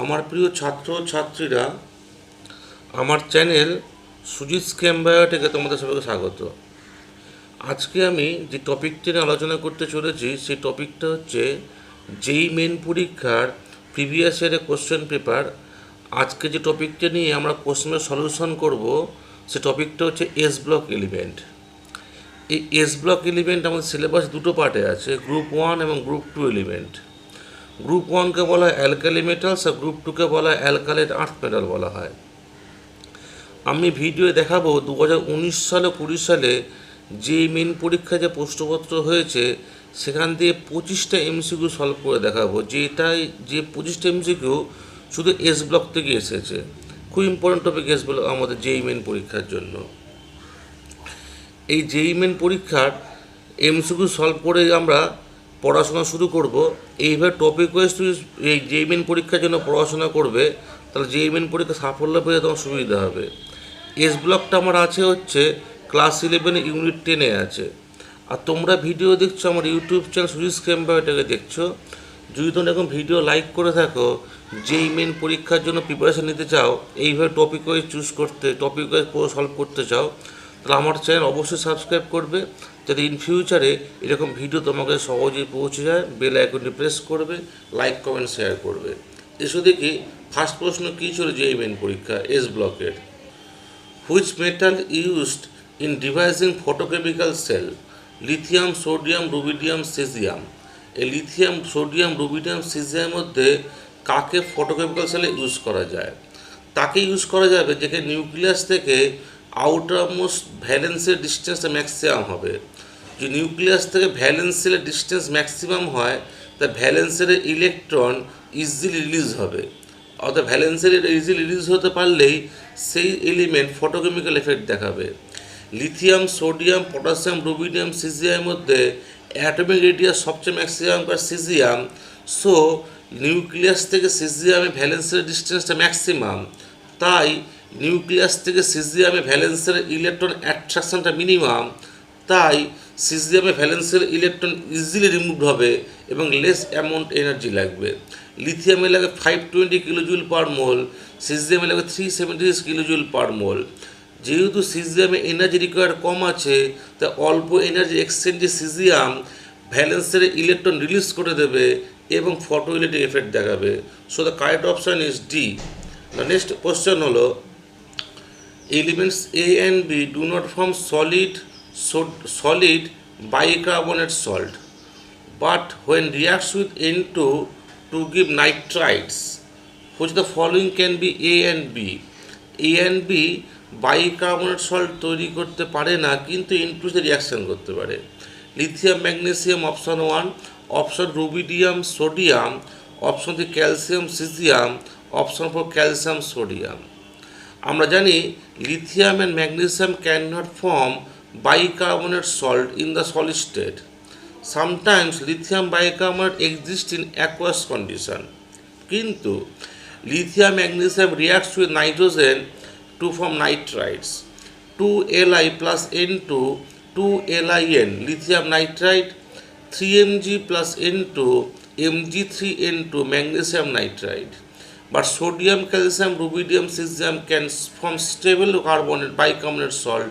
আমার প্রিয় ছাত্র ছাত্রীরা, আমার চ্যানেল সুজিত স্ক্যামবায়োটেকে তোমাদের সবাইকে স্বাগত। আজকে আমি যে টপিকটি নিয়ে আলোচনা করতে চলেছি সেই টপিকটা হচ্ছে যেই মেন পরীক্ষার প্রিভিয়াস ইয়ারের কোশ্চেন পেপার। আজকে যে টপিকটা নিয়ে আমরা কোশ্চেনের সলিউশন করব সে টপিকটা হচ্ছে এস ব্লক এলিমেন্ট। এই এস ব্লক এলিমেন্ট আমাদের সিলেবাস দুটো পার্টে আছে, গ্রুপ 1 এবং গ্রুপ 2 এলিমেন্ট। গ্রুপ 1কে বলা হয় অ্যালকালি মেটালস আর গ্রুপ 2কে বলা হয় অ্যালকালাইট আর্থ মেটাল বলা হয়। আমি ভিডিও দেখাবো 2019 সালে 20 সালে যে মেন পরীক্ষায় যে প্রশ্নপত্র হয়েছে সেখান থেকে 25টা এমসিকিউ সলভ করে দেখাবো, যে 25টা এমসিকিউ শুধু এস ব্লক থেকে এসেছে। খুব ইম্পর্টেন্ট টপিক এস ব্লক আমাদের যেই মেন পরীক্ষার জন্য। এই যেই মেন পরীক্ষার এমসিকিউ সলভ করে আমরা পড়াশোনা শুরু করব। এইভাবে টপিক ওয়াইজ তুই এই যেই মেন পরীক্ষার জন্য পড়াশোনা করবে, তাহলে যেই মেন পরীক্ষা সাফল্য পেয়ে তোমার সুবিধা হবে। এস ব্লকটা আমার আছে হচ্ছে ক্লাস 11 ইউনিট 10-এ আছে। আর তোমরা ভিডিও দেখছো আমার ইউটিউব চ্যানেল সুজিত স্ক্যামবায়োটেকে দেখছো। যদি তোমরা এখন ভিডিও লাইক করে থাকো, যেই মেন পরীক্ষার জন্য প্রিপারেশান নিতে চাও, এইভাবে topic wise topic wise solve করতে চাও, তাহলে আমার চ্যানেল অবশ্যই সাবস্ক্রাইব করবে, যাতে ইন ফিউচারে এরকম ভিডিও তোমাকে সহজেই পৌঁছে যায়। বেল আইকনটি প্রেস করবে, লাইক কমেন্ট শেয়ার করবে। এসো দেখি ফার্স্ট প্রশ্ন কী ছিল যেই মেন পরীক্ষা এস ব্লকের। Which metal used in devising photochemical cell? Lithium, sodium, rubidium, caesium. এই লিথিয়াম, সোডিয়াম, রুবিডিয়াম, সিজিয়ামের মধ্যে কাকে ফটোকেমিক্যাল সেলে ইউজ করা যায়? তাকে ইউজ করা যাবে যেখানে নিউক্লিয়াস থেকে আউটার মোস্ট ভ্যালেন্সের ডিস্টেন্সটা ম্যাক্সিমাম হবে। যদি নিউক্লিয়াস থেকে ভ্যালেন্সের ডিস্টেন্স ম্যাক্সিমাম হয়, তা ভ্যালেন্সের ইলেকট্রন ইজিলি রিলিজ হবে। অর্থাৎ ভ্যালেন্সের ইজিলি রিলিজ হতে পারলেই সেই এলিমেন্ট ফটোকেমিক্যাল এফেক্ট দেখাবে। লিথিয়াম, সোডিয়াম, পটাশিয়াম, রুবিডিয়াম, সিজিয়ামের মধ্যে অ্যাটমিক রেডিয়াস সবচেয়ে ম্যাক্সিমাম সিজিয়াম। সো নিউক্লিয়াস থেকে সিজিয়ামে ভ্যালেন্সের ডিস্টেন্সটা ম্যাক্সিমাম, তাই নিউক্লিয়াস থেকে সিজিয়ামে ভ্যালেন্সের ইলেকট্রন অ্যাট্রাকশনটা মিনিমাম, তাই সিজিয়ামে ভ্যালেন্সের ইলেকট্রন ইজিলি রিমুভ হবে এবং লেস অ্যামাউন্ট এনার্জি লাগবে। লিথিয়ামে লাগে 520 কিলোজুল পার মোল, সিজিয়ামে লাগে 376 কিলোজুল পার মোল। যেহেতু সিজিয়ামে এনার্জি রিকোয়ার কম আছে, তা অল্প এনার্জি এক্সচেঞ্জে সিজিয়াম ভ্যালেন্সের ইলেকট্রন রিলিজ করে দেবে এবং ফটো ইলেকট্রিক এফেক্ট দেখাবে। So the correct option is D. The next question হলো elements A and B do not form solid bicarbonate salt, but when reacts with N2 to give nitrites, which the following can be A and B? A and B bicarbonate salt তৈরি করতে পারে না, কিন্তু N2 তে reaction করতে পারে। Lithium, magnesium option 1, option rubidium, sodium, option 3 calcium, caesium, option 4 calcium, sodium. আমরা জানি lithium and magnesium can not form bicarbonate salt in the solid state. Sometimes lithium bicarbonate exists in aqueous condition. কিন্তু lithium magnesium reacts with nitrogen to form nitrites. 2Li plus N2, 2LiN, lithium nitride, 3Mg plus N2, Mg3N2, magnesium nitride. But sodium, calcium, rubidium, cesium can form stable carbonate bicarbonate salt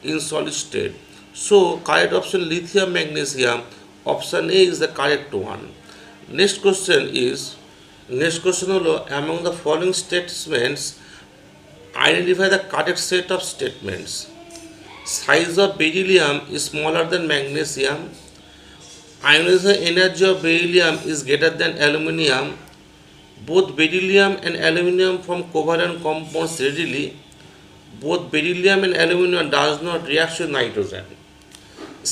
in solid state. So correct option lithium magnesium, option A is the correct one. Next question holo among the following statements identify the correct set of statements. Size of beryllium is smaller than magnesium. Ionization energy of beryllium is greater than aluminium. Both beryllium and aluminium form covalent compounds readily. Both beryllium and aluminium does not react with nitrogen.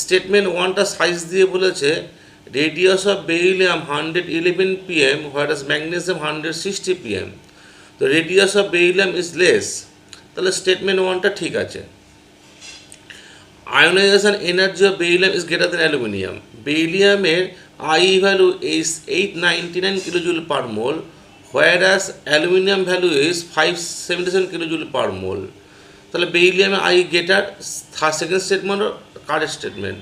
Statement 1টা size দিয়ে বলেছে radius of beryllium 111 pm, whereas magnesium 160 pm. তো radius of beryllium is less, তাহলে statement 1টা ঠিক আছে। Ionisation energy of beryllium is greater than aluminium. বেরিলিয়ামের I value is 899 kilojoule per mole, whereas aluminium value is 577 kilojoule per mole. তাহলে বেরিলিয়ামে I greater, second statement correct statement.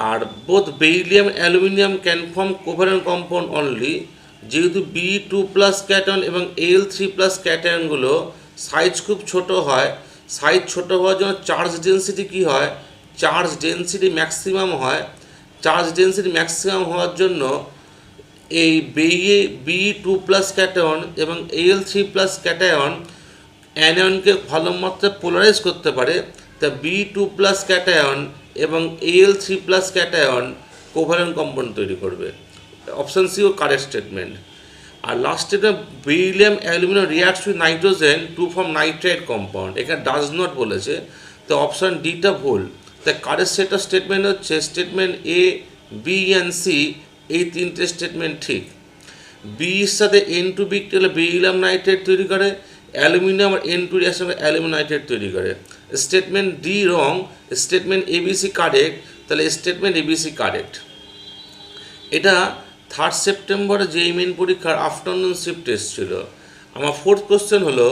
আর both beryllium aluminium can form covalent compound only যেহেতু B2+ cation এবং Al3+ ক্যাটায়নগুলো size খুব ছোট হয়, size ছোট হওয়ার জন্য চার্জ ডেনসিটি কী হয়, চার্জ ডেনসিটি ম্যাক্সিমাম হয়। চার্জ ডেনসিটি ম্যাক্সিমাম হওয়ার জন্য এই B2+ ক্যাটায়ন এবং Al3+ ক্যাটায়ন অ্যানিয়নকে ভালো মাত্রায় পোলারাইজ করতে পারে। তা B2+ ক্যাটায়ন এবং Al3+ ক্যাটায়ন কোভ্যালেন্ট কম্পাউন্ড তৈরি করবে। অপশান সি ও কারেক্ট স্টেটমেন্ট। আর last statement, beryllium aluminium reacts with nitrogen to form nitrite compound, এখানে ডাজ নট বলেছে, তো অপশান ডিটা ভুল। তাই কারেক্ট সেট অফ স্টেটমেন্ট হচ্ছে statement A, B and C, এই তিনটে স্টেটমেন্ট ঠিক। বির সাথে N2 বিক্রিয়া হলে বেরিলিয়াম নাইট্রেট তৈরি করে, অ্যালুমিনিয়াম আর N2 রিয়াকশন করে অ্যালুমিনিয়াম নাইট্রেট তৈরি করে। স্টেটমেন্ট ডি রং, স্টেটমেন্ট এবিসি কারেক্ট, তাহলে স্টেটমেন্ট এবিসি কারেক্ট। এটা 3 সেপ্টেম্বরে যেই মেন পরীক্ষার আফটারনুন শিফট টেস্ট ছিল। আমার ফোর্থ কোশ্চেন হলো,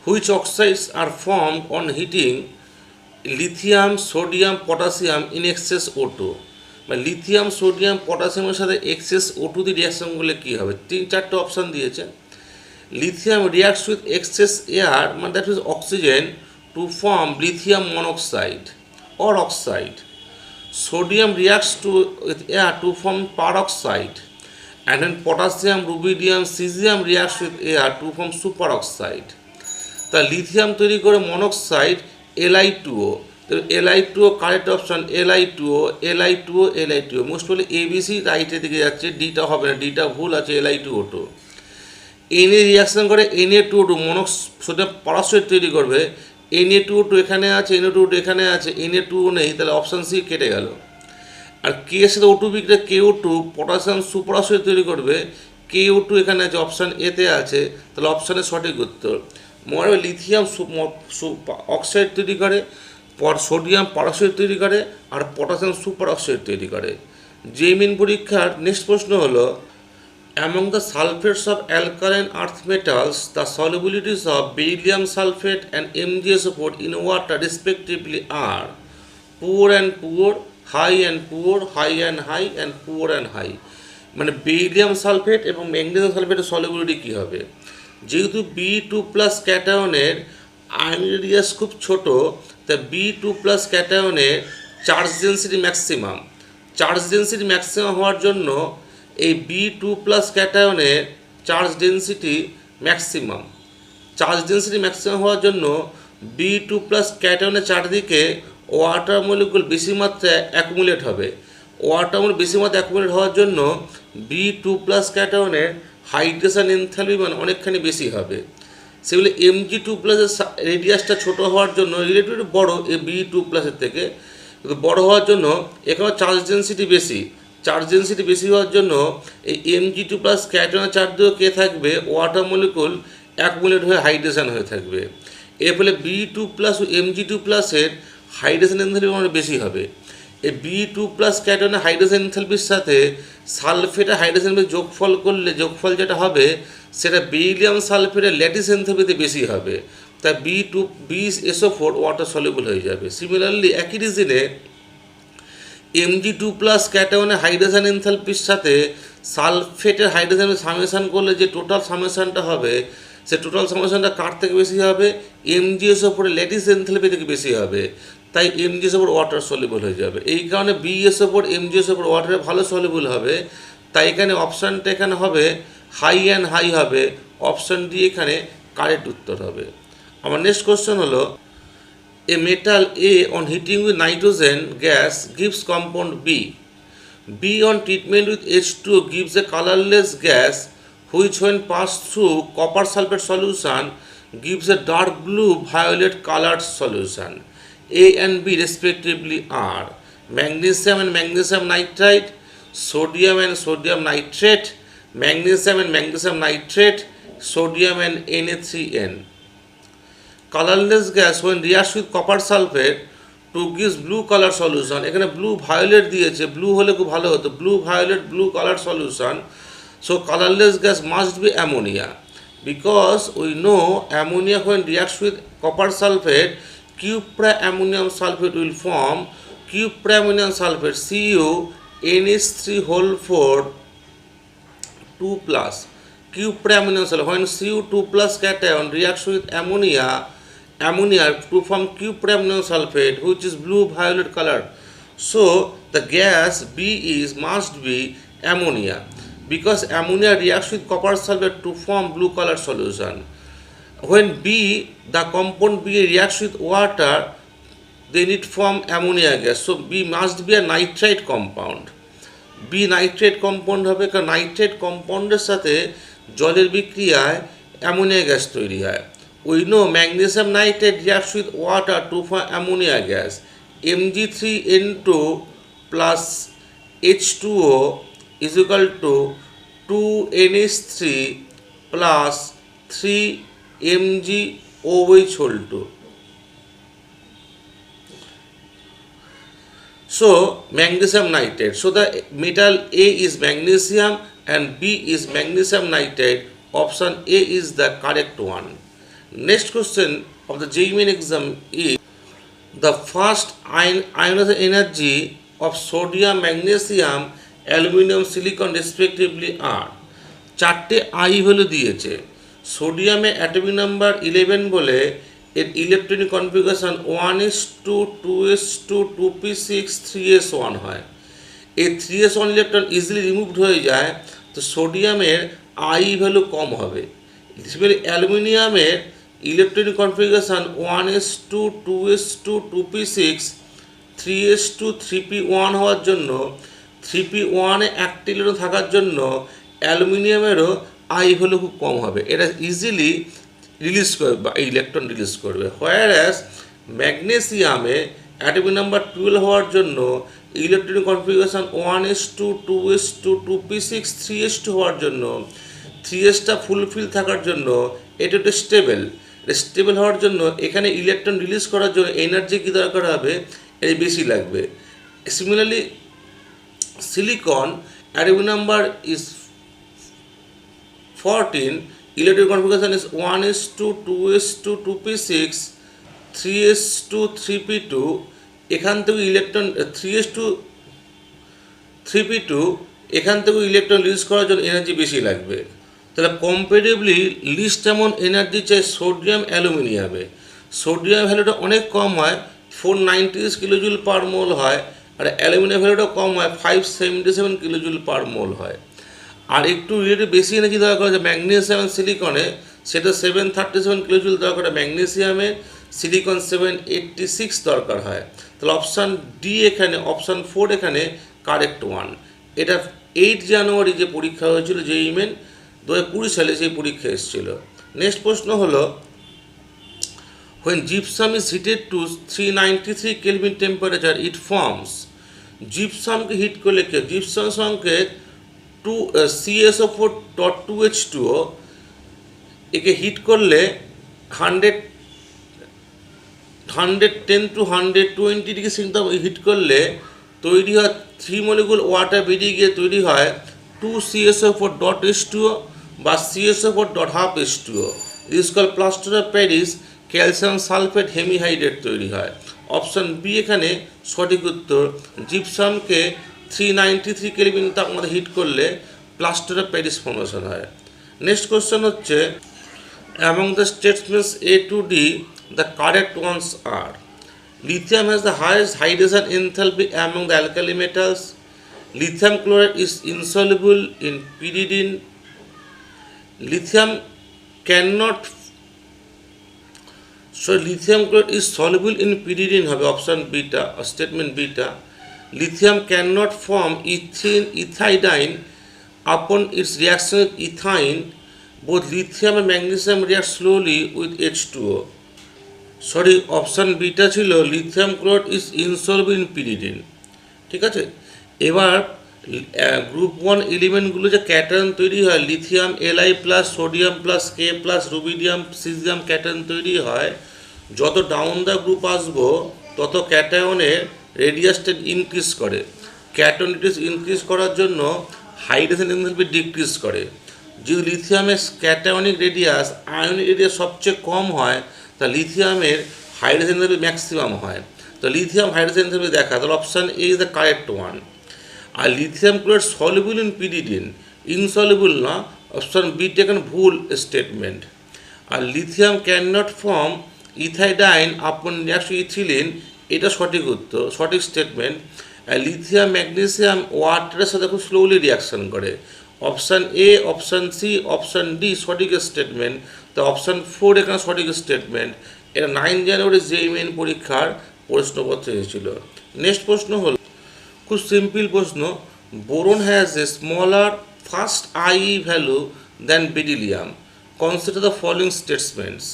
which oxides are form on heating lithium, sodium, potassium in excess O2, মানে লিথিয়াম, সোডিয়াম, পটাশিয়ামের সাথে এক্সেস O2 দিয়ে রিয়াকশন করলে কী হবে? 3-4টে অপশান দিয়েছে। Lithium reacts with excess air, মানে that is oxygen, to form lithium monoxide or oxide. Sodium reacts with air to form peroxide, and then potassium, rubidium, cesium reacts with air to form superoxide. তা lithium তৈরি করে monoxide Li2O, তো Li2O correct option, Li2O, Li2O, Li2O। Most probably ABC রাইটের দিকে যাচ্ছে, ডিটা হবে না, ডিটা ভুল আছে, Li2O2। Na রিয়াকশন করে Na2O2 সোডিয়াম পারক্সাইড তৈরি করবে, Na2O2 এখানে আছে, Na2O2 এখানে আছে, Na2O নেই, তাহলে অপশান সি কেটে গেল। আর কে এর সাথে O2 বিক্রিয়া KO2 পটাশিয়াম সুপারঅক্সাইড তৈরি করবে, KO2 এখানে আছে, অপশান এতে আছে, তাহলে অপশানের সঠিক উত্তর। মনে লিথিয়াম অক্সাইড তৈরি করে, সোডিয়াম পারক্সাইড তৈরি করে, আর পটাশিয়াম সুপারঅক্সাইড তৈরি করে। জেইমিন পরীক্ষার নেক্সট প্রশ্ন হলো, among the sulfates of alkaline earth metals, the solubilities of beryllium sulfate and MgSO4 in water respectively are poor and poor, high and poor, high and high, and poor and high। মানে beryllium sulphate এবং magnesium সালফেটের solubility কী হবে? যেহেতু B2+ ক্যাটায়নের ion radius খুব ছোট, তাই B2+ ক্যাটায়নের charge density maximum. Charge density maximum হওয়ার জন্য এই B2+ ক্যাটায়নের charge density maximum. Charge density maximum হওয়ার জন্য B2+ ক্যাটায়নের চারদিকে ওয়াটার মলিকুল বেশি মাত্রায় অ্যাকুমুলেট হবে। ওয়াটার মলিকুল বেশি মাত্রায় অ্যাকুমুলেট হওয়ার জন্য B2+ ক্যাটায়নের হাইড্রেশন এনথালপি মানে অনেকখানি বেশি হবে। সেগুলো Mg2+ এর রেডিয়াসটা ছোটো হওয়ার জন্য রিলেটিভলি বড় এই B2+ থেকে, বড় হওয়ার জন্য এখানে চার্জ ডেনসিটি বেশি। চার্জ ডেনসিটি বেশি হওয়ার জন্য এই Mg2+ ক্যাটায়নের চারদিকেও কে থাকবে? ওয়াটার মলিকুল অ্যাকুমুলেট হয়ে হাইড্রেশন হয়ে থাকবে। এর ফলে B2+ ও Mg2+ এর হাইড্রেশন এনথালপি মানে বেশি হবে। এই B2+ ক্যাটায়নের হাইড্রেশন এনথালপির সাথে সালফেটের হাইড্রেশন যোগফল করলে যোগফল যেটা হবে সেটা বেরিলিয়াম সালফেটের ল্যাটিস এনথালপিতে বেশি হবে, তাই BSO4 ওয়াটার সলিউবল হয়ে যাবে। সিমিলারলি একই রিজনে Mg2+ ক্যাটায়নের হাইড্রেশন এনথালপির সাথে সালফেটের হাইড্রেশন সামেশন করলে যে টোটাল সামেশনটা হবে, সে টোটাল সামেশনটা কার থেকে বেশি হবে? MgSO4 ল্যাটিস এনথালপি থেকে বেশি হবে, তাই MgSO4 ওয়াটার সলিউবল হয়ে যাবে। এই কারণে BSO4 MgSO4 ওয়াটারে ভালো সলিউবল হবে, তাই এখানে অপশানটা এখানে হবে হাই অ্যান্ড হাই হবে, অপশান ডি এখানে কারেক্ট উত্তর হবে। আমার নেক্সট কোশ্চেন হলো, a metal A on heating with nitrogen gas gives compound B. B on treatment with H2O gives a colorless gas which when passed through copper sulfate solution gives a dark blue violet colored solution. A and B respectively are magnesium and magnesium nitride, sodium and sodium nitrate, magnesium and magnesium nitrate, sodium and Na3N. Colourless gas when reacts with copper sulfate to gives blue color solution, এখানে blue violet দিয়েছে, blue হলে খুব ভালো হতো, blue violet blue colour solution. So colourless gas must be ammonia, because we know ammonia when reacts with copper sulfate cupra ammonium sulfate will form cupra ammonium sulfate CuNH3 whole 4 2 plus cupraminon sulfate. When Cu2 plus cation reacts with ammonia to form cupraminon sulfate, which is blue violet color. So the gas B must be ammonia, because ammonia reacts with copper sulfate to form blue color solution. When the compound B reacts with water, then it form ammonia gas. So B must be a nitrite compound. B nitrate compound হবে, কারণ nitrate কম্পাউন্ডের সাথে জলের বিক্রিয়ায় ammonia gas তৈরি হয়। We know magnesium nitrate reacts with water to form ammonia gas. Mg3N2 plus H2O is equal to 2NH3 plus 3MgOH whole 2. So magnesium nitrate. So the metal A is magnesium and B is magnesium nitrate. Option A is the correct one. Next question of the JEE Main exam is the first ionization energy of sodium, magnesium, aluminum, silicon respectively are. চারটে I value দিয়েছে। সোডিয়ামে atomic number 11 বলে এর electronic configuration 1s2 2s2 2p6 3s1 হয়। এই 3s1 electron easily removed হয়ে যায়, তো সোডিয়ামের আই ভ্যালু কম হবে। অ্যালুমিনিয়ামের electronic configuration 1s2 2s2 2p6 3s2 3p1 হওয়ার জন্য 3p1 এ একটা ইলেকট্রন থাকার জন্য অ্যালুমিনিয়ামেরও আই ভ্যালু খুব কম হবে, এটা ইজিলি রিলিজ করবে বা ইলেকট্রন রিলিজ করবে। হোয়ারাস ম্যাগনেসিয়ামে অ্যাটমিক নাম্বার 12 হওয়ার জন্য electronic configuration 1s2 2s2 2p6 3s2 হওয়ার জন্য 3sটা ফুলফিল থাকার জন্য এটা একটু স্টেবল হওয়ার জন্য এখানে ইলেকট্রন রিলিজ করার জন্য এনার্জি কী দরকার হবে, এর বেশি লাগবে। Similarly silicon atomic number is 14, electronic configuration is 1s2 2s2 2p6 3s2 3p2, এখান থেকে ইলেকট্রন 3s2 3p2 এখান থেকে ইলেকট্রন রিলিজ করার জন্য এনার্জি বেশি লাগবে। তাহলে কম্পারেটিভলি লিস্ট এমন এনার্জি চাই সোডিয়াম অ্যালুমিনিয়ামে। সোডিয়াম ভ্যালুটা অনেক কম হয়, 496 কিলোজুল পার মোল হয়, আর অ্যালুমিনিয়াম ভ্যালুটা কম হয়, 577 কিলোজুল পার মোল হয়। আর একটু রিলেটিভ বেশি এনার্জি দরকার হচ্ছে ম্যাগনেসিয়াম এবং সিলিকনে, সেটা 737 কিলোজুল দরকার হয় ম্যাগনেসিয়ামে, সিলিকন 786 দরকার হয়। তাহলে অপশান ডি এখানে, অপশান 4 এখানে কারেক্ট ওয়ান। এটা 8 জানুয়ারি যে পরীক্ষা হয়েছিল JEE Main 2020 সালে, সেই পরীক্ষা এসেছিল। নেক্সট প্রশ্ন হলো, when gypsum is heated to 393 Kelvin temperature it forms, জিপসামকে হিট করলে কি, জিপসাম সঙ্গে CSO4.2H2O একে হিট করলে 110 to 120 ডিগ্রি সেন্টিগ্রেড হিট করলে তৈরি হয় 3 মলিকুল ওয়াটার বেরিয়ে গিয়ে তৈরি হয় 2CSO4.H2O বা CSO4.half H2O। It is called plaster of Paris calcium sulphate hemihydrate তৈরি হয়। অপশান বি এখানে সঠিক উত্তর। জিপসামকে 393 কেলভিন তাপমাত্রা হিট করলে প্লাস্টার অফ প্যারিস ফর্মেশন হয়। নেক্সট কোশ্চেন হচ্ছে, among the statements A to D the correct ones are: lithium has the highest hydration enthalpy among the alkali metals, lithium chloride is insoluble in pyridine, lithium chloride is soluble in pyridine হবে option beta, statement beta. lithium cannot form ethidine upon its reaction with ethine, both lithium and magnesium react slowly with H2O. Sorry, option beta ছিল lithium chloride is insoluble in pyridine. ঠিক আছে, এবার group 1 এলিমেন্টগুলো যে cation তৈরি হয়, lithium Li plus, sodium plus, K plus, rubidium caesium cation তৈরি হয়। যত ডাউন দ্য গ্রুপ আসবো তত ক্যাটায়নের রেডিয়াসটা ইনক্রিজ করে। ক্যাটায়ন ইনক্রিজ করার জন্য হাইড্রোজেন এনথালপি ডিক্রিজ করে। যদি লিথিয়ামের ক্যাটায়নিক রেডিয়াস আয়নিক রেডিয়াস সবচেয়ে কম হয়, তা লিথিয়ামের হাইড্রোজেন এনথালপি ম্যাক্সিমাম হয়। তো লিথিয়াম হাইড্রোজেন এনথালপি দেখা, তাহলে option A is the correct one. আর lithium chloride soluble in pyridine, insoluble না, অপশন বি টেকেন ভুল স্টেটমেন্ট। আর lithium can not form ethylidene upon reaction ethylene, এটা সঠিক উত্তর, সঠিক স্টেটমেন্ট। লিথিয়াম ম্যাগনেসিয়াম ওয়াটারের সাথে খুব স্লোলি রিয়াকশন করে। Option A, option C, option D সঠিক স্টেটমেন্ট। তো অপশান 4 এখানে সঠিক স্টেটমেন্ট। এটা 9 জানুয়ারি জেইই মেইন পরীক্ষার প্রশ্নপত্র এসেছিল। নেক্সট প্রশ্ন হল খুব সিম্পল প্রশ্ন, boron has a smaller first আইই value than beryllium, consider the following statements.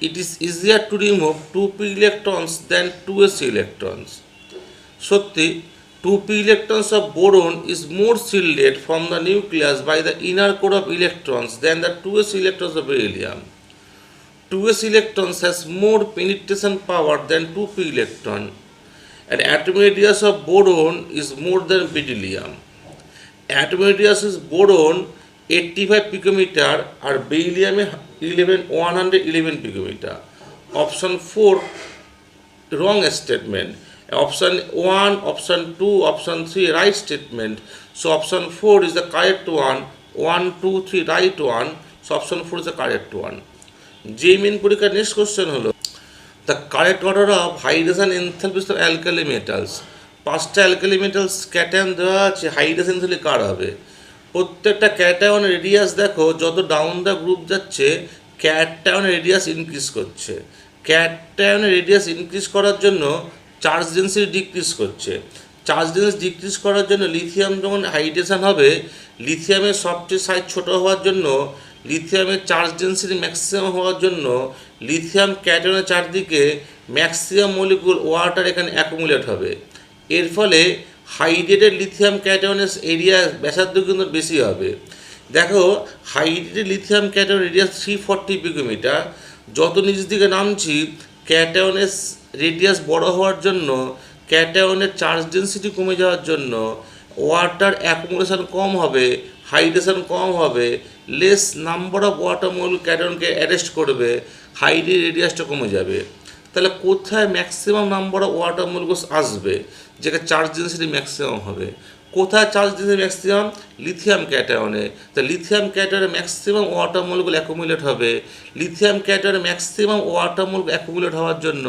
It is easier to remove 2p electrons than 2s electrons. সত্যি 2p electrons of boron is more shielded from the nucleus by the inner core of electrons than the 2s electrons of beryllium. 2s electrons has more penetration power than 2p electron, and atom radius of boron is more than beryllium. Atom radius is boron 85 picometer আর beryllium 111 picometer. Option 4 wrong statement. Option 1, option 2, option 3 right statement. So option 4 is the correct one. 1, 2, 3 right one. So option 4 is the correct one. JEE main পরীক্ষার next question হলো the correct order of hydrogen enthalpies of alkali metals. 5টা alkali metals cation দেওয়া আছে, hydrogen enthalpy কার হবে? প্রত্যেকটা ক্যাটায়নের radius দেখো, যত down the group যাচ্ছে ক্যাটায়নের রেডিয়াস ইনক্রিজ করছে। ক্যাটায়নের রেডিয়াস ইনক্রিজ করার জন্য চার্জ ডেন্সিটি ডিক্রিজ করছে। চার্জ ডেন্সিটি ডিক্রিজ করার জন্য লিথিয়াম যখন হাইড্রেশন হবে, লিথিয়ামের সবচেয়ে সাইজ ছোট হওয়ার জন্য, লিথিয়ামের চার্জ ডেন্সিটি ম্যাক্সিমাম হওয়ার জন্য লিথিয়াম ক্যাটায়নের চারদিকে ম্যাক্সিমাম মলিকুল ওয়াটার এখানে অ্যাকুমুলেট হবে। এর ফলে হাইড্রেটেড লিথিয়াম ক্যাটায়নের এরিয়া ব্যাসার্ধ কিন্তু বেশি হবে। দেখো hydrated lithium cation radius 340 picometre. যত নিচ দিকে নামছি ক্যাটায়নের রেডিয়াস বড় হওয়ার জন্য, ক্যাটায়নের চার্জ ডেন্সিটি কমে যাওয়ার জন্য ওয়াটার অ্যাকুমুলেশন কম হবে, হাইড্রেশন কম হবে, less number of water molecule ক্যাটায়নকে অ্যারেস্ট করবে, হাইড্রেট রেডিয়াসটা কমে যাবে। তাহলে কোথায় maximum number of water molecules আসবে, যেখানে চার্জ ডেন্সিটি ম্যাক্সিমাম হবে? কোথায় চার্জ ডেন্সিটি ম্যাক্সিমাম? লিথিয়াম ক্যাটায়নে। তা লিথিয়াম ক্যাটায়নে ম্যাক্সিমাম ওয়াটার মলিকুল অ্যাকুমুলেট হবে। লিথিয়াম ক্যাটায়নে ম্যাক্সিমাম ওয়াটার মলিকুল অ্যাকুমুলেট হওয়ার জন্য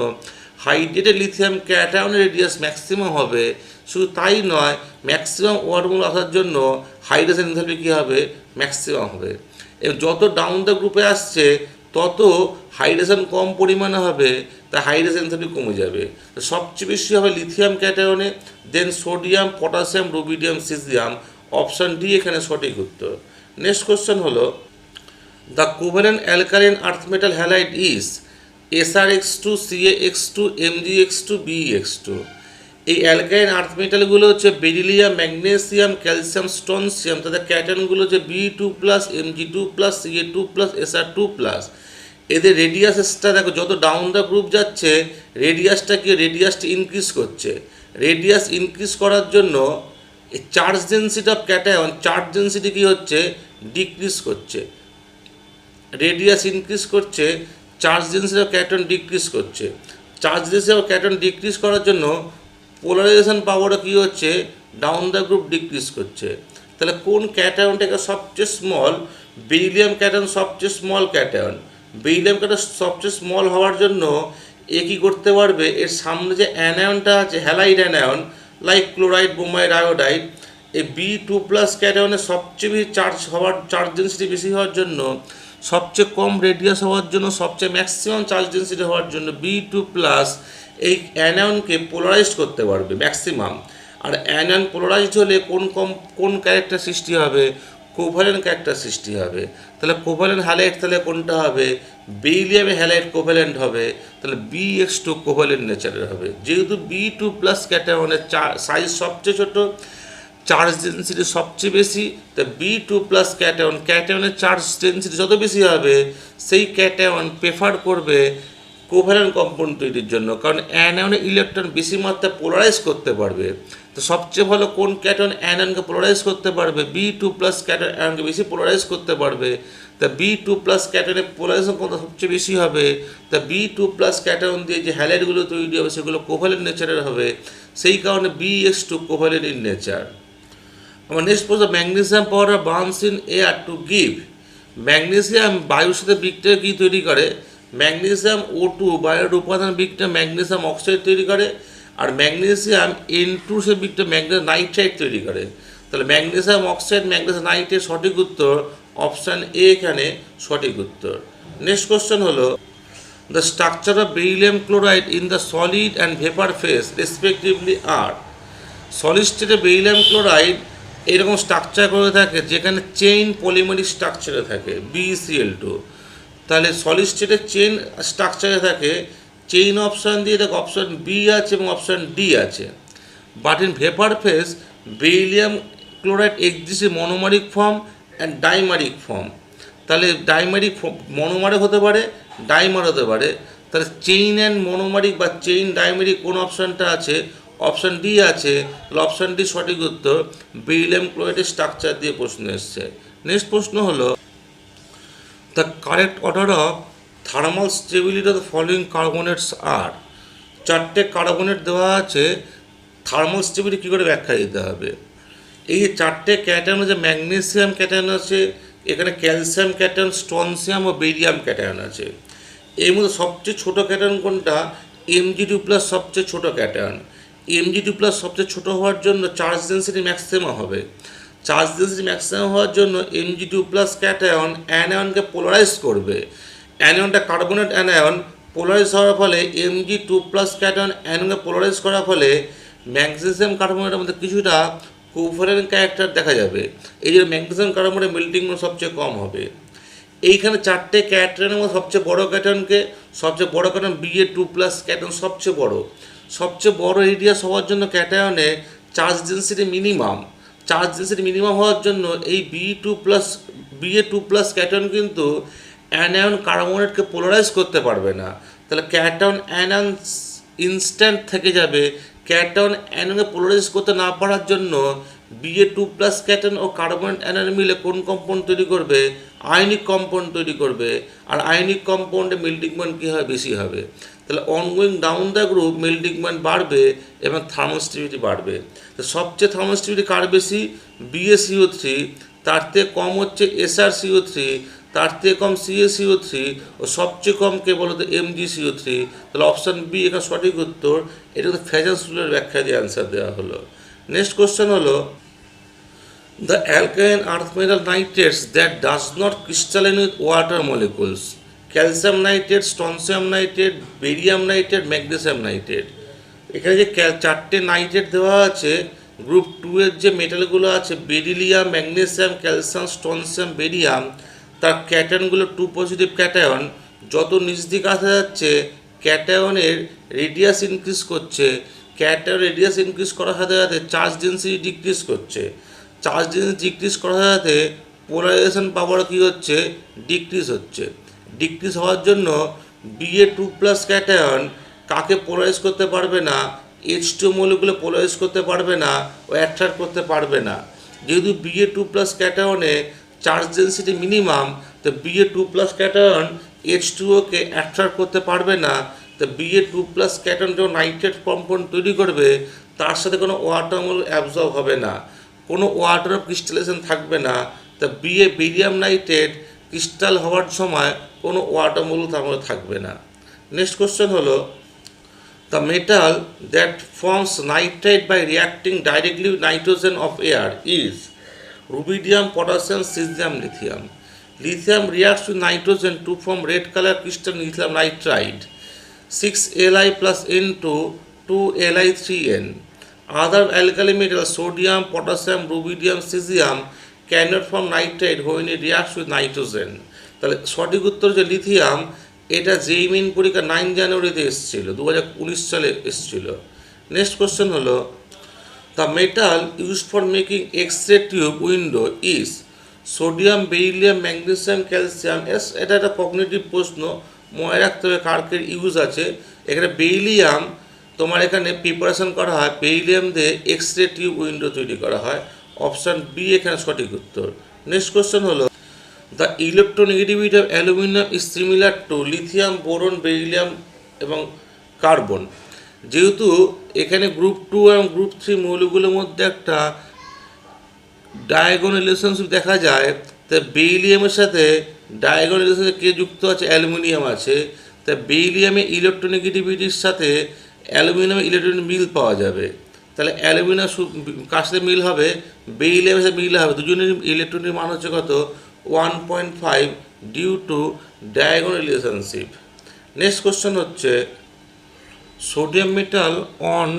হাইড্রেটেড লিথিয়াম ক্যাটায়নের রেডিয়াস ম্যাক্সিমাম হবে। শুধু তাই নয়, ম্যাক্সিমাম ওয়াটার মলিকুল আসার জন্য হাইড্রোজেন এনথালপি কী হবে? ম্যাক্সিমাম হবে। এবং যত ডাউন দ্য গ্রুপে আসছে তত হাইড্রেশন কম পরিমাণে হবে, তা হাইড্রোজেন এনথালপি কমে যাবে। সবচেয়ে বেশি হবে লিথিয়াম ক্যাটায়নে, then sodium, potassium, rubidium, caesium. Option D এখানে সঠিক উত্তর। নেক্সট কোশ্চেন হলো the covalent alkaline earth metal halide is SrX2, CaX2, Mgx2, Bex2। এই অ্যালকালাইন আর্থ মেটালগুলো হচ্ছে বেরিলিয়াম, ম্যাগনেসিয়াম, ক্যালসিয়াম, স্ট্রনসিয়াম। তাদের ক্যাটায়নগুলো হচ্ছে Be2+, Mg2+, Ca2+, Sr2+। এদের রেডিয়াসটা দেখো, যত ডাউন দ্য গ্রুপ যাচ্ছে রেডিয়াসটা কি? রেডিয়াসটা ইনক্রিজ করছে। রেডিয়াস ইনক্রিজ করার জন্য charge density of cation, charge density কী হচ্ছে? ডিক্রিজ করছে। রেডিয়াস ইনক্রিজ করছে, charge density of cation decrease করছে। Charge density of cation decrease করার জন্য পোলারাইজেশন পাওয়ারও কী হচ্ছে? ডাউন দ্য গ্রুপ ডিক্রিজ করছে। তাহলে কোন ক্যাটায়নটাকে সবচেয়ে স্মল? বেরিলিয়াম ক্যাটায়ন সবচেয়ে স্মল ক্যাটায়ন। বেরিলিয়াম ক্যাটায়ন সবচেয়ে স্মল হওয়ার জন্য এ কী করতে পারবে? এর সামনে যে অ্যানায়নটা আছে, halide anion, like chloride, bromide, iodide, এই Be2+ ক্যাটায়নের সবচেয়ে বেশি চার্জ ডেন্সিটি বেশি হওয়ার জন্য, সবচেয়ে কম রেডিয়াস হওয়ার জন্য, সবচেয়ে ম্যাক্সিমাম চার্জ ডেন্সিটি হওয়ার জন্য Be2+ এই অ্যানায়নকে পোলারাইজড করতে পারবে ম্যাক্সিমাম। আর অ্যানায়ন পোলারাইজড হলে কোন ক্যারেক্টার সৃষ্টি হবে? কোভ্যালেন্ট ক্যারেক্টার সৃষ্টি হবে। তাহলে কোভ্যালেন্ট হ্যালাইড তাহলে কোনটা হবে? বেরিলিয়ামে হ্যালাইড কোভ্যালেন্ট হবে, তাহলে Bx2 কোভ্যালেন্ট নেচারের হবে। যেহেতু Be2+ ক্যাটায়নের সাইজ সবচেয়ে ছোট, চার্জ ডেন্সিটি সবচেয়ে বেশি, তা Be2+ ক্যাটায়নের চার্জ ডেন্সিটি যত বেশি হবে সেই ক্যাটায়ন প্রেফার করবে কোভ্যালেন্ট কম্পাউন্ড তৈরির জন্য, কারণ অ্যানায়নের ইলেকট্রন বেশি মাত্রায় পোলারাইজ করতে পারবে। তো সবচেয়ে ভালো কোন ক্যাটায়ন অ্যানায়নকে পোলারাইজ করতে পারবে? Be2+ ক্যাটায়ন অ্যানায়নকে বেশি পোলারাইজ করতে পারবে। তা Be2+ ক্যাটায়নের পোলারাইজেশন কত সবচেয়ে বেশি হবে? তা Be2+ ক্যাটায়ন দিয়ে যে হ্যালাইডগুলো তৈরি হবে সেগুলো কোভ্যালেন্ট নেচারের হবে, সেই কারণে Bx2 কোভ্যালেন্ট ইন নেচার। আমার নেক্সট প্রশ্ন, magnesium powder burns in air to give. Magnesium বায়ুর সাথে বিক্রিয়া কী তৈরি করে? ম্যাগনেসিয়াম O2 বায়ুর উপাদান বিক্রিয়া ম্যাগনেসিয়াম অক্সাইড তৈরি করে, আর ম্যাগনেসিয়াম N2 সে বিক্রিয়া ম্যাগনেসিয়াম নাইট্রাইট তৈরি করে। তাহলে ম্যাগনেসিয়াম অক্সাইড ম্যাগনেসিয়াম নাইট্রেট সঠিক উত্তর অপশান এ এখানে সঠিক উত্তর। নেক্সট কোশ্চেন হলো, the structure of beryllium chloride in the solid and vapour phase respectively are. Solid স্টেটে বেরিলিয়াম ক্লোরাইড এরকম স্ট্রাকচার করে থাকে যেখানে চেইন পলিমারিক স্ট্রাকচারে থাকে BeCl2। তাহলে সলিড স্টেটে চেইন স্ট্রাকচারে থাকে, চেইন অপশান দিয়ে দেখো অপশান বি আছে এবং অপশান ডি আছে। But in vapour phase beryllium chloride exist in monomeric form and dimeric form. তাহলে ডাইমারিক মনোমারে হতে পারে, ডাইমার হতে পারে। তাহলে চেইন অ্যান্ড মনোমারিক বা চেইন ডাইমারিক কোন অপশানটা আছে? অপশান ডি আছে। তাহলে অপশান ডি সঠিক উত্তর। বেরিলিয়াম ক্লোরাইডের স্ট্রাকচার দিয়ে প্রশ্ন এসছে। নেক্সট প্রশ্ন হলো, the correct order of thermal stability of the following carbonates are. চারটে কার্বনেট দেওয়া আছে, থার্মাল স্টেবিলিটি কী করে ব্যাখ্যা দিতে হবে? এই যে চারটে ক্যাটায়ন আছে, ম্যাগনেসিয়াম ক্যাটায়ন আছে, এখানে ক্যালসিয়াম ক্যাটায়ন, স্ট্রনসিয়াম ও বেরিয়াম ক্যাটায়ন আছে। এর মধ্যে সবচেয়ে ছোটো ক্যাটায়ন কোনটা? Mg2+ সবচেয়ে ছোটো ক্যাটায়ন। Mg2+ সবচেয়ে ছোটো হওয়ার জন্য চার্জ ডেন্সিটি ম্যাক্সিমাম হবে। চার্জ ডেন্সিটি ম্যাক্সিমাম হওয়ার জন্য Mg2+ ক্যাটায়ন অ্যানায়নকে পোলারাইজ করবে। অ্যানায়নটা কার্বনেট অ্যানায়ন পোলারাইজ হওয়ার ফলে Mg2+ ক্যাটায়ন অ্যানায়নকে পোলারাইজ করার ফলে ম্যাগনেসিয়াম কার্বনেটের মধ্যে কিছুটা কোভ্যালেন্ট ক্যারেক্টার দেখা যাবে। এই জন্য ম্যাগনেসিয়াম কার্বনেটের মেল্টিং পয়েন্ট সবচেয়ে কম হবে। এইখানে চারটে ক্যাটায়নের মধ্যে সবচেয়ে বড় ক্যাটায়নকে, সবচেয়ে বড় ক্যাটায়ন Ba2+ ক্যাটায়ন সবচেয়ে বড় রেডিয়াস হওয়ার জন্য ক্যাটায়নে চার্জ ডেন্সিটি মিনিমাম হওয়ার জন্য এই Ba2+ ক্যাটায়ন কিন্তু অ্যানায়ন কার্বনেটকে পোলারাইজ করতে পারবে না। তাহলে ক্যাটায়ন অ্যানায়ন ইনস্ট্যান্ট থেকে যাবে। ক্যাটায়ন অ্যানায়নকে পোলারাইজ করতে না পারার জন্য Ba2+ ক্যাটায়ন ও কার্বনেট অ্যানায়ন মিলে কোন কম্পাউন্ড তৈরি করবে? আয়নিক কম্পাউন্ড তৈরি করবে। আর আয়নিক কম্পাউন্ডে মেল্টিং পয়েন্ট কী হবে? বেশি হবে। তাহলে ongoing down the group melting point বাড়বে এবং থার্মাল স্টেবিলিটি বাড়বে। তো সবচেয়ে থার্মাল স্টেবিলিটি কার বেশি? BaCO3, তার থেকে কম হচ্ছে SrCO3, তার থেকে কম CaCO3 ও সবচেয়ে কম কে বলতো? MgCO3। তাহলে অপশান বি এখানে সঠিক উত্তর। এটা তো ফ্যাজান্স রুলের ব্যাখ্যা দিয়ে অ্যান্সার দেওয়া হলো। নেক্সট কোশ্চেন হলো, the alkaline earth metal nitrates that does not crystalline with water molecules: calcium nitrate, strontium nitrate, barium nitrate, magnesium nitrate। এখানে যে চারটে নাইট্রেট দেওয়া আছে, গ্রুপ 2 এর যে মেটালগুলো আছে beryllium, magnesium, calcium, strontium, barium, তার ক্যাটায়নগুলো 2 পজিটিভ ক্যাটায়ন। যত নিচ দিকে আসা যাচ্ছে ক্যাটায়নের রেডিয়াস ইনক্রিজ করছে। ক্যাটায়ন রেডিয়াস ইনক্রিজ করার সাথে সাথে চার্জ ডেন্সিটি ডিক্রিজ করছে। চার্জ ডেন্সিটি ডিক্রিজ করার সাথে পোলারাইজেশন পাওয়ার কী হচ্ছে? ডিক্রিজ হচ্ছে। ডিক্রিজ হওয়ার জন্য Ba2+ ক্যাটায়ন কাকে পোলারাইজ করতে পারবে না? H2 মলিকুলে পোলারাইজ করতে পারবে না ও অ্যাট্রাক্ট করতে পারবে না। যেহেতু Ba2+ ক্যাটায়নে চার্জ ডেন্সিটি মিনিমাম, তো Ba2+ ক্যাটায়ন H2ওকে অ্যাট্রাক্ট করতে পারবে না। তো Ba2+ ক্যাটায়ন যখন নাইট্রেট কম্পাউন্ড তৈরি করবে তার সাথে কোনো ওয়াটার মলিকুল অ্যাবজর্ব হবে না, কোনো ওয়াটার অফ ক্রিস্টালাইজেশন থাকবে না। তা বেরিয়াম নাইট্রেট ক্রিস্টাল হওয়ার সময় কোনো ওয়াটার মলিকুল তার মধ্যে থাকবে না। নেক্সট কোশ্চেন হলো, the metal that forms nitrite by reacting directly with nitrogen of air is rubidium, potassium, cesium, lithium. Lithium reacts with nitrogen to form red color crystal lithium nitride 6Li plus N2 2Li3N. Other alkali metals sodium, potassium, rubidium, cesium cannot form nitride when it reacts with nitrogen. তাহলে সঠিক উত্তর যে lithium, এটা যেই main পরীক্ষা 9 জানুয়ারিতে এসেছিল, 2019 সালে এসেছিল। নেক্সট কোশ্চেন হলো, the metal use for making X-ray tube window is sodium, beryllium, magnesium, calcium. এটা একটা কগনিটিভ প্রশ্ন, মনে রাখতে হবে কার ইউজ আছে। এখানে বেরিলিয়াম তোমার এখানে প্রিপারেশন করা হয়, বেরিলিয়াম দিয়ে এক্স-রে টিউব উইন্ডো তৈরি করা হয়। অপশান বি এখানে সঠিক উত্তর। নেক্সট কোশ্চেন হলো, the electronegativity of aluminum is similar to lithium, boron, beryllium এবং কার্বন। যেহেতু এখানে গ্রুপ 2 এবং গ্রুপ 3 মৌলগুলোর মধ্যে একটা ডায়াগোনাল রিলেশনশিপ দেখা যায়, তা বেরিলিয়ামের সাথে ডায়াগোনাল রিলেশনশিপ কে যুক্ত আছে? অ্যালুমিনিয়াম আছে। তা বেরিলিয়ামে ইলেকট্রোনেগেটিভিটির সাথে অ্যালুমিনিয়ামে ইলেকট্রন মিল পাওয়া যাবে। তাহলে অ্যালুমিনিয়াম কার সাথে মিল হবে? বেরিলিয়ামের সাথে মিল হবে। দুজনের ইলেকট্রনের মান হচ্ছে কত? 1.5 due to diagonal relationship. Next question হচ্ছে, sodium metal on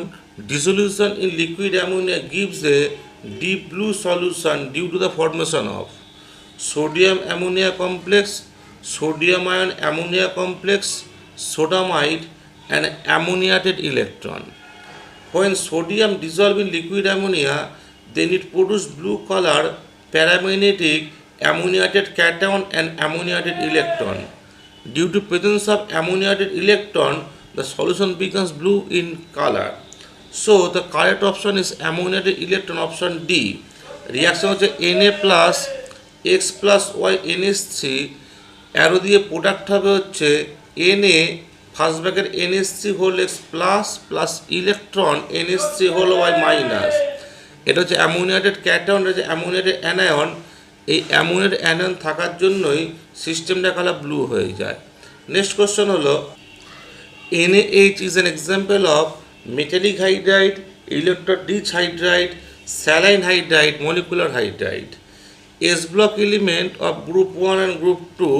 dissolution in liquid ammonia gives a deep blue solution due to the formation of sodium ammonia complex, sodium ion ammonia complex, sodamide, and ammoniated electron. When sodium dissolves in liquid ammonia, then it produces blue color paramagnetic ammoniated cation and ammoniated electron. Due to presence of ammoniated electron, the solution becomes blue in color. So the correct option is ammoniated electron, option D. Reaction হচ্ছে Na plus x plus y NH3, arrow দিয়ে product হবে হচ্ছে Na first bracket NH3 whole x plus plus electron NH3 whole y minus. এটা হচ্ছে অ্যামোনিয়াটেড cation, এটা হচ্ছে অ্যামোনিয়াটেড anion. এই অ্যামোনিয়াটেড anion থাকার জন্যই সিস্টেমটা কালার ব্লু হয়ে যায়। নেক্সট কোশ্চেন হলো, NaH is an example of metallic hydride, electro-rich hydride, saline hydride, molecular hydride. S block element of group 1 and group 2,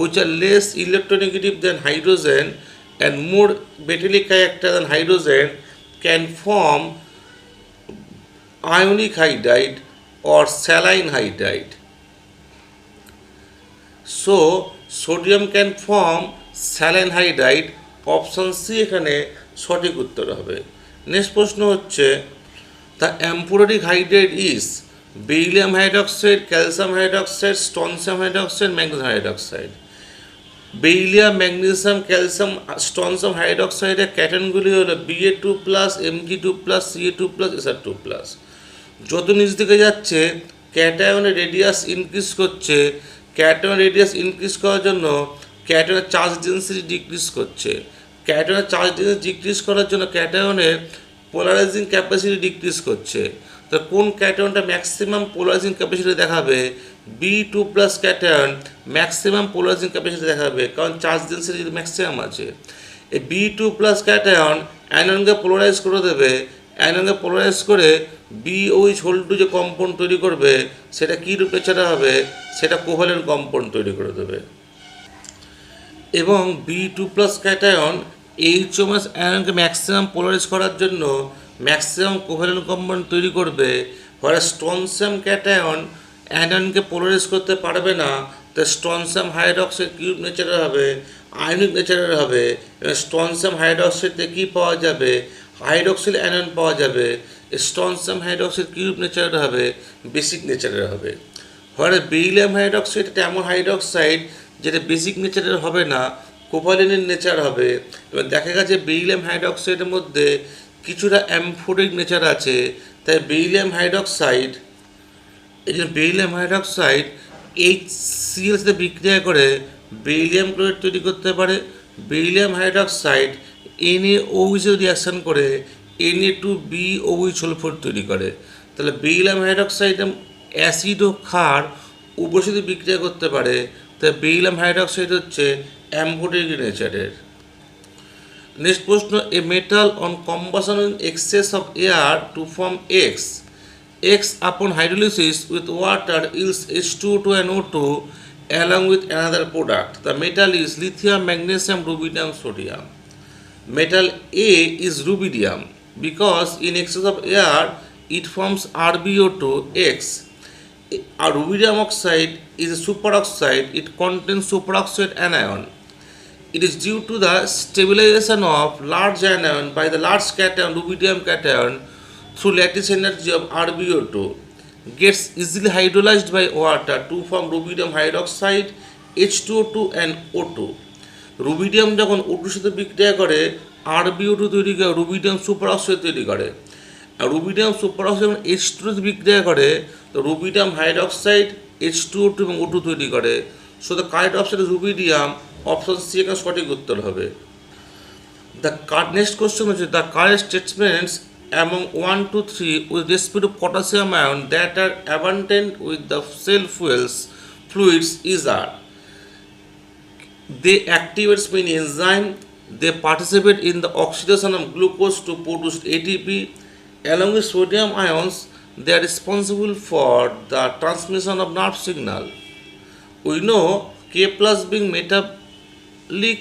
which are less electronegative than hydrogen and more metallic character than hydrogen, can form ionic hydride or saline hydride. So sodium can form saline hydride, option C এখানে সঠিক উত্তর হবে। Next প্রশ্ন হচ্ছে, the amphoteric hydride is beryllium hydroxide, calcium hydroxide, strontium hydroxide, magnesium hydroxide. Beryllium, magnesium, calcium, strontium হাইড্রক্সাইডের ক্যাটায়নগুলি হলো Ba2+, Mg2+, Ca2+, Sr2+। যত নিচ দিকে যাচ্ছে ক্যাটায়নের রেডিয়াস ইনক্রিজ করছে, ক্যাটায়ন রেডিয়াস ইনক্রিজ করার জন্য ক্যাটায়নের চার্জ ডেন্সিটি ডিক্রিজ করছে। ক্যাটায়নের চার্জ ডেন্সিটি ডিক্রিজ করার জন্য ক্যাটায়নের পোলারাইজিং ক্যাপাসিটি ডিক্রিজ করছে। তো কোন ক্যাটায়নটা ম্যাক্সিমাম পোলারাইজিং ক্যাপাসিটি দেখাবে? B2+ cation maximum polarising capacity দেখাবে, কারণ চার্জ ডেন্সিটি ম্যাক্সিমাম আছে। এই B2+ ক্যাটায়ন অ্যানোনকে পোলারাইজ করে দেবে, অ্যানোনকে পোলারাইজ করে BOH2 যে কম্পাউন্ড তৈরি করবে সেটা কী রূপে ছাড়া হবে? সেটা কোভালেন্ট কম্পাউন্ড তৈরি করে দেবে। এবং B2+ ক্যাটায়ন HO- অ্যানোনকে ম্যাক্সিমাম পোলারাইজ করার জন্য ম্যাক্সিমাম কোভালেন্ট কম্পাউন্ড তৈরি করবে। ফলে স্ট্রনসিয়াম ক্যাটায়ন অ্যানোনকে পোলারাইজ করতে পারবে না, তো স্ট্রনসিয়াম হাইড্রক্সাইড কিউব নেচারের হবে, আয়নিক নেচারের হবে। স্ট্রনসিয়াম হাইড্রক্সাইডে কী পাওয়া যাবে? হাইড্রক্সিল অ্যানোন পাওয়া যাবে। স্ট্রনসিয়াম হাইড্রক্সাইড কিউব নেচারের হবে, বেসিক নেচারের হবে। ফলে বেরিলিয়াম হাইড্রক্সাইড এটা এমন হাইড্রক্সাইড যেটা বেসিক নেচারের হবে না, কোভালেন্টের নেচার হবে। এবার দেখা গেছে বেরিলিয়াম হাইড্রক্সাইডের মধ্যে কিছুটা অ্যামফোরিক নেচার আছে, তাই বেরিলিয়াম হাইড্রক্সাইড, এই জন্য বেরিলিয়াম হাইড্রক্সাইড HCl সাথে বিক্রিয়া করে বেরিলিয়াম ক্লোরাইড তৈরি করতে পারে। বেরিলিয়াম হাইড্রক্সাইড NaOH রিয়াকশান করে Na2BOH সালফার তৈরি করে। তাহলে বেরিলিয়াম হাইড্রক্সাইড অ্যাসিড ও ক্ষার উভয়ের সাথে বিক্রিয়া করতে পারে, তাই বেরিলিয়াম হাইড্রক্সাইড হচ্ছে অ্যামফোরিক নেচারের। নেক্সট প্রশ্ন, a metal on combustion in excess of air to form X upon hydrolysis with water yields H2O2 and O2 along with another product. The metal is lithium, magnesium, rubidium, sodium. Metal A is rubidium because in excess of air it forms RbO2X. A rubidium oxide is a superoxide. It contains superoxide anion. It is due to the stabilization of large anion by the large cation rubidium cation through lattice energy of RbO2, gets easily hydrolyzed by water to form rubidium hydroxide, H2O2 and O2. Rubidium যখন O2 সাথে বিক্রিয়া করে RbO2 তৈরি করে rubidium superoxide তৈরি করে। আর rubidium superoxide যখন H2 সাথে বিক্রিয়া করে তো রুবিডিয়াম হাইড্রক্সাইড, H2O2 এবং O2 তৈরি করে। So the correct option is rubidium, option C এখানে সঠিক উত্তর হবে। দ্য নেক্সট কোশ্চেন হচ্ছে, the correct statements among 1 to 3 with respect to potassium ion that are abundant with the cell fluids is are they activate many enzymes. They participate in the oxidation of glucose to produce ATP. Along with sodium ions, they are responsible for the transmission of nerve signal. We know K plus being metallic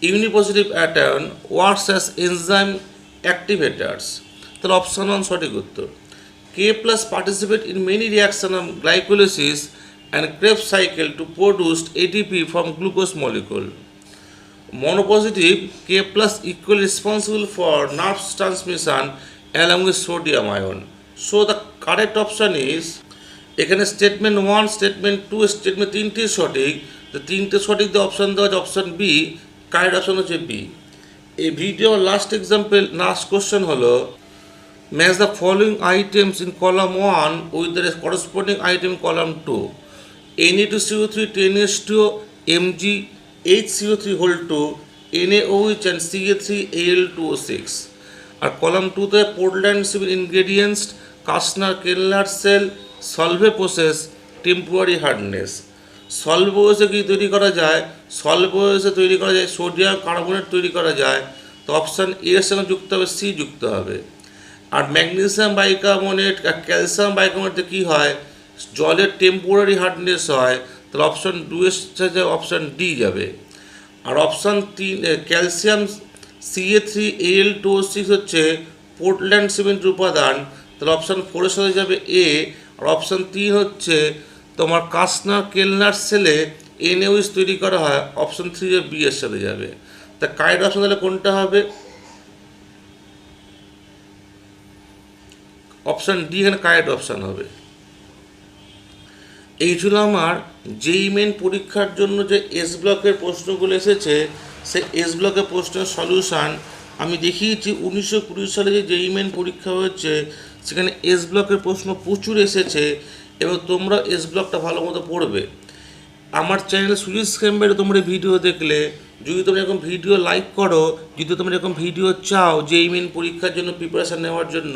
unipositive atom works as enzyme activators. তাহলে option 1 সঠিক উত্তর। K plus participate in many reactions of glycolysis and Krebs cycle to produce ATP from glucose molecule. Monopositive K plus equally responsible for nerve transmission along with sodium ion. So the correct option is এখানে statement 1, statement 2, statement 3টি সঠিক। তো 3টে সঠিক দিয়ে option দেওয়া আছে option B, correct option হচ্ছে বি। এই video last example last question হলো match the following items in column 1 with the corresponding item column 2। Na2CO3 10H2O Mg HCO3 whole 2 NaOH and Ca3Al2O6। আর কলাম 2তে Portland civil ingredients Castner Kellner cell Solvay process temporary hardness. সলভোসে কি তৈরি করা যায়? সলভোসে তৈরি করা যায় সোডিয়াম কার্বনেট তৈরি করা যায়। তো অপশান এর সঙ্গে যুক্ত হবে সি যুক্ত হবে। আর ম্যাগনেসিয়াম বাইকার্বনেট আর ক্যালসিয়াম বাইকার্বনেটে কী হয়? জলের টেম্পোরারি হার্ডনেস হয়। তাহলে অপশান 2 এর সাথে অপশান ডি যাবে। আর অপশান 3 ক্যালসিয়াম Ca3Al2O6 হচ্ছে পোর্টল্যান্ড সিমেন্টের উপাদান। তাহলে অপশান 4 এর সাথে যাবে এ। আর অপশান 3 হচ্ছে তোমার কাস্টনার কেলনার সেলে NaOH তৈরি করা হয়। অপশান 3 যে বি এর সাথে যাবে। তা কারেক্ট অপশান তাহলে কোনটা হবে? অপশান ডি এখানে কারেক্ট অপশান হবে। এই ছিল আমার যেই মেন পরীক্ষার জন্য যে এস ব্লকের প্রশ্নগুলো এসেছে সে এস ব্লকের প্রশ্নের সলিউশান আমি দেখিয়েছি। 1920 সালে যে যেই মেন পরীক্ষা হয়েছে সেখানে এস ব্লকের প্রশ্ন প্রচুর এসেছে এবং তোমরা এস ব্লকটা ভালো মতো পড়বে। আমার চ্যানেল সুজিত ক্যাম্বারে তোমরা ভিডিও দেখলে যদি তোমরা এরকম ভিডিও লাইক করো, যদি তোমরা এরকম ভিডিও চাও যেই মেন পরীক্ষার জন্য প্রিপারেশান নেওয়ার জন্য,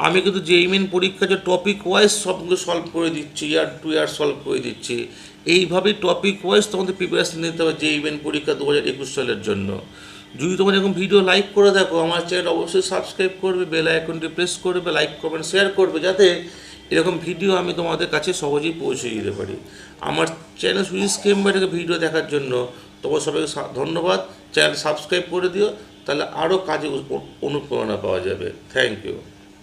আমি কিন্তু যেই মেন পরীক্ষার যে টপিক ওয়াইজ সবগুলো সলভ করে দিচ্ছি, ইয়ার টু ইয়ার সলভ করে দিচ্ছি। এইভাবেই টপিক ওয়াইজ তোমাদের প্রিপারেশান নিতে হবে যেই মেন পরীক্ষা 2021 সালের জন্য। যদি তোমরা এরকম ভিডিও লাইক করে দেখো আমার চ্যানেল অবশ্যই সাবস্ক্রাইব করবে, বেল আইকনটি প্রেস করবে, লাইক কমেন্ট শেয়ার করবে যাতে এরকম ভিডিও আমি তোমাদের কাছে সহজেই পৌঁছে দিতে পারি। আমার চ্যানেল সুজিত ক্যাম্বারে ভিডিও দেখার জন্য তোমার সবাইকে ধন্যবাদ। চ্যানেল সাবস্ক্রাইব করে দিও, তাহলে আরও কাজে অনুপ্রেরণা পাওয়া যাবে। Thank you.